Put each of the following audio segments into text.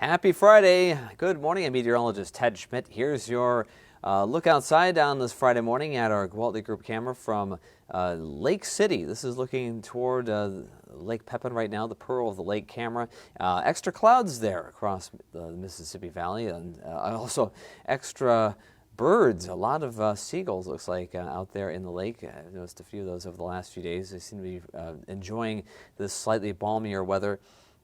Happy Friday. Good morning. I'm meteorologist Ted Schmidt. Here's your look outside on this Friday morning at our Gwaltney Group camera from Lake City. This is looking toward Lake Pepin right now, the Pearl of the Lake camera. Extra clouds there across the Mississippi Valley, and also extra birds. A lot of seagulls, looks like, out there in the lake. I've noticed a few of those over the last few days. They seem to be enjoying this slightly balmier weather,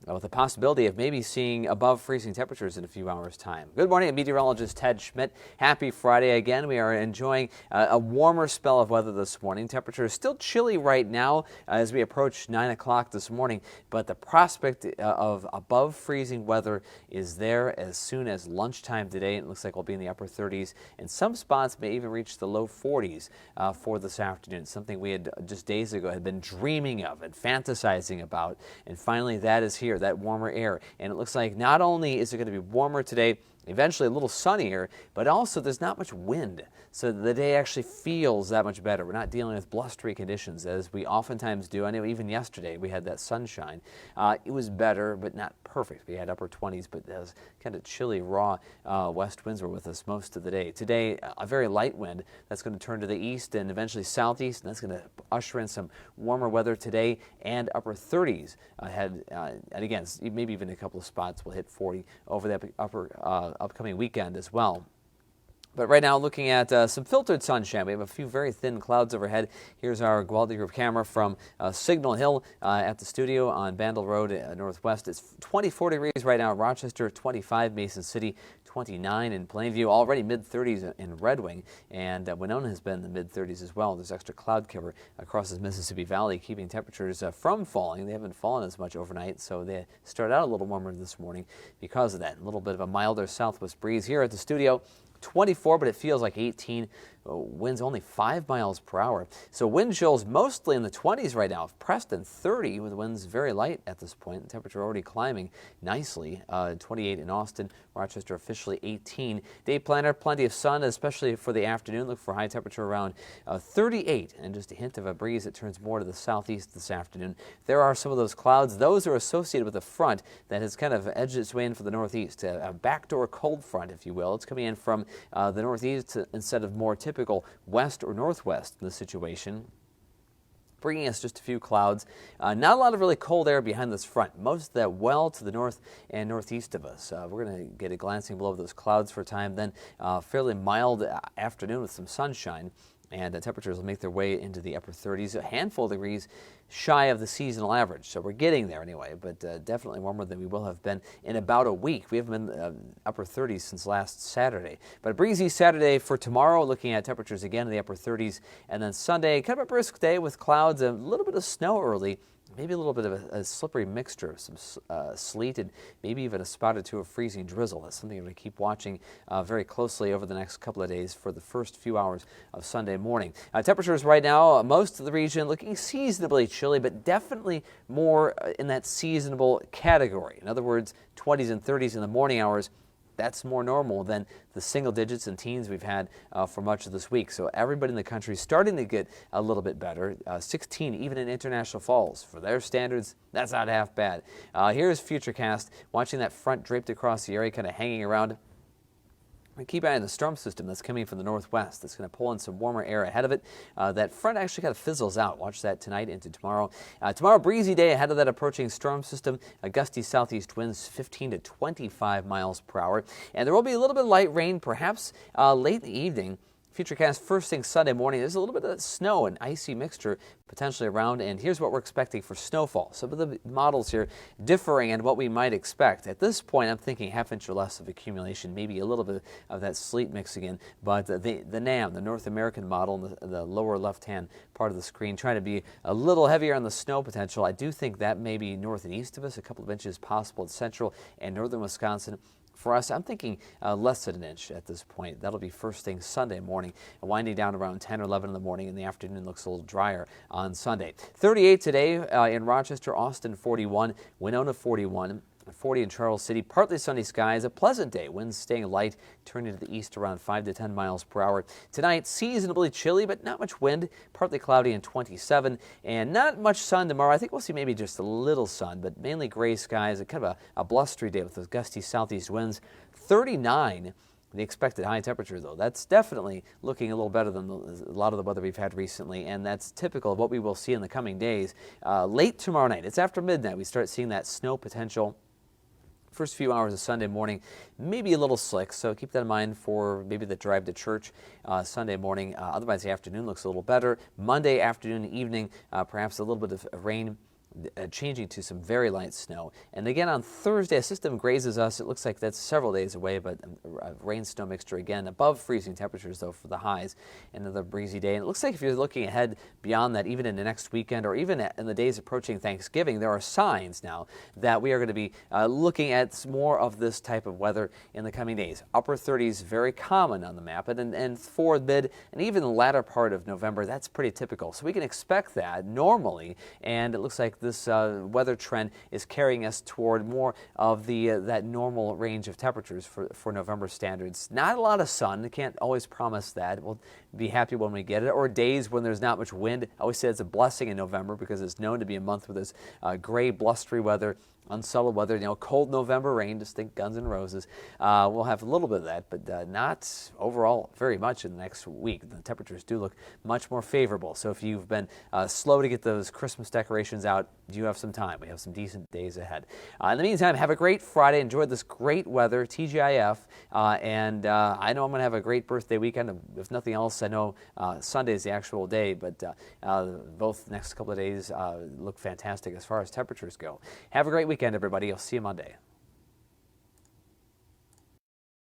with the possibility of maybe seeing above freezing temperatures in a few hours' time. Good morning, I'm meteorologist Ted Schmidt. Happy Friday again. We are enjoying a warmer spell of weather this morning. Temperature is still chilly right now as we approach 9 o'clock this morning, but the prospect of above freezing weather is there as soon as lunchtime today. It looks like we'll be in the upper 30s, and some spots may even reach the low 40s for this afternoon, something we had just days ago had been dreaming of and fantasizing about, and finally that is here. That warmer air. And it looks like not only is it going to be warmer today, eventually a little sunnier, but also there's not much wind, so the day actually feels that much better. We're not dealing with blustery conditions as we oftentimes do. I know even yesterday we had that sunshine. It was better, but not perfect. We had upper 20s, but it was kind of chilly, raw west winds were with us most of the day. Today, a very light wind that's going to turn to the east and eventually southeast, and that's going to usher in some warmer weather today and upper 30s ahead. And again, maybe even a couple of spots will hit 40 over the upcoming weekend as well. But right now, looking at some filtered sunshine. We have a few very thin clouds overhead. Here's our Gwaltney Group camera from Signal Hill at the studio on Bandel Road Northwest. It's 24 degrees right now in Rochester, 25 Mason City, 29 in Plainview, already mid-30s in Red Wing, and Winona has been in the mid-30s as well. There's extra cloud cover across the Mississippi Valley, keeping temperatures from falling. They haven't fallen as much overnight, so they started out a little warmer this morning because of that. A little bit of a milder southwest breeze here at the studio. 24, but it feels like 18. Winds only 5 miles per hour. So wind chills mostly in the 20s right now. Preston 30 with winds very light at this point. Temperature already climbing nicely. 28 in Austin. Rochester officially 18. Day planner, plenty of sun, especially for the afternoon. Look for high temperature around 38 and just a hint of a breeze that turns more to the southeast this afternoon. There are some of those clouds. Those are associated with a front that has kind of edged its way in from the northeast. A backdoor cold front, if you will. It's coming in from the northeast instead of more typical west or northwest in this situation, bringing us just a few clouds. Not a lot of really cold air behind this front. Most of that well to the north and northeast of us. We're going to get a glancing blow of those clouds for a time, then fairly mild afternoon with some sunshine. And the temperatures will make their way into the upper 30s, a handful of degrees shy of the seasonal average. So we're getting there anyway, but definitely warmer than we will have been in about a week. We haven't been upper 30s since last Saturday. But a breezy Saturday for tomorrow, looking at temperatures again in the upper 30s. And then Sunday, kind of a brisk day with clouds, a little bit of snow early. Maybe a little bit of a slippery mixture of some sleet and maybe even a spot or two of freezing drizzle. That's something I'm going to keep watching very closely over the next couple of days for the first few hours of Sunday morning. Temperatures right now, most of the region looking seasonably chilly, but definitely more in that seasonable category. In other words, 20s and 30s in the morning hours. That's more normal than the single digits and teens we've had for much of this week. So everybody in the country is starting to get a little bit better. 16 even in International Falls. For their standards, that's not half bad. Here's Futurecast, watching that front draped across the area, kind of hanging around. Keep an eye on the storm system that's coming from the northwest. That's going to pull in some warmer air ahead of it. That front actually kind of fizzles out. Watch that tonight into tomorrow. Tomorrow, breezy day ahead of that approaching storm system. Gusty southeast winds 15 to 25 miles per hour. And there will be a little bit of light rain, perhaps late in the evening. Futurecast first thing Sunday morning. There's a little bit of snow and icy mixture potentially around, and here's what we're expecting for snowfall. Some of the models here differing in what we might expect. At this point, I'm thinking half inch or less of accumulation, maybe a little bit of that sleet mixing in, but the NAM, the North American model, the lower left-hand part of the screen, trying to be a little heavier on the snow potential. I do think that may be north and east of us, a couple of inches possible in central and northern Wisconsin. For us, I'm thinking less than an inch at this point. That'll be first thing Sunday morning, winding down around 10 or 11 in the morning. In the afternoon, looks a little drier on Sunday. 38 today in Rochester, Austin 41, Winona 41. 40 in Charles City. Partly sunny skies, a pleasant day. Winds staying light, turning to the east around 5 to 10 miles per hour. Tonight, seasonably chilly, but not much wind. Partly cloudy and 27, and not much sun tomorrow. I think we'll see maybe just a little sun, but mainly gray skies. Kind of a blustery day with those gusty southeast winds. 39. The expected high temperature, though, that's definitely looking a little better than a lot of the weather we've had recently, and that's typical of what we will see in the coming days. Late tomorrow night, it's after midnight, we start seeing that snow potential. First few hours of Sunday morning, maybe a little slick, so keep that in mind for maybe the drive to church Sunday morning. Otherwise, the afternoon looks a little better. Monday afternoon, evening, perhaps a little bit of rain. Changing to some very light snow. And again on Thursday, a system grazes us. It looks like that's several days away, but a rain-snow mixture again above freezing temperatures, though, for the highs. Another breezy day. And it looks like if you're looking ahead beyond that, even in the next weekend or even in the days approaching Thanksgiving, there are signs now that we are going to be looking at more of this type of weather in the coming days. Upper 30s, very common on the map, and for mid and even the latter part of November, that's pretty typical. So we can expect that normally, and it looks like this weather trend is carrying us toward more of the that normal range of temperatures for November standards. Not a lot of sun. I can't always promise that. We'll be happy when we get it. Or days when there's not much wind. I always say it's a blessing in November because it's known to be a month with this gray, blustery weather. Unsettled weather, cold November rain, just think Guns N' Roses. We'll have a little bit of that, but not overall very much in the next week. The temperatures do look much more favorable. So if you've been slow to get those Christmas decorations out, you have some time. We have some decent days ahead. In the meantime, have a great Friday. Enjoy this great weather, TGIF, and I know I'm going to have a great birthday weekend. If nothing else, I know Sunday is the actual day, but both next couple of days look fantastic as far as temperatures go. Have a great weekend, everybody. I'll see you Monday.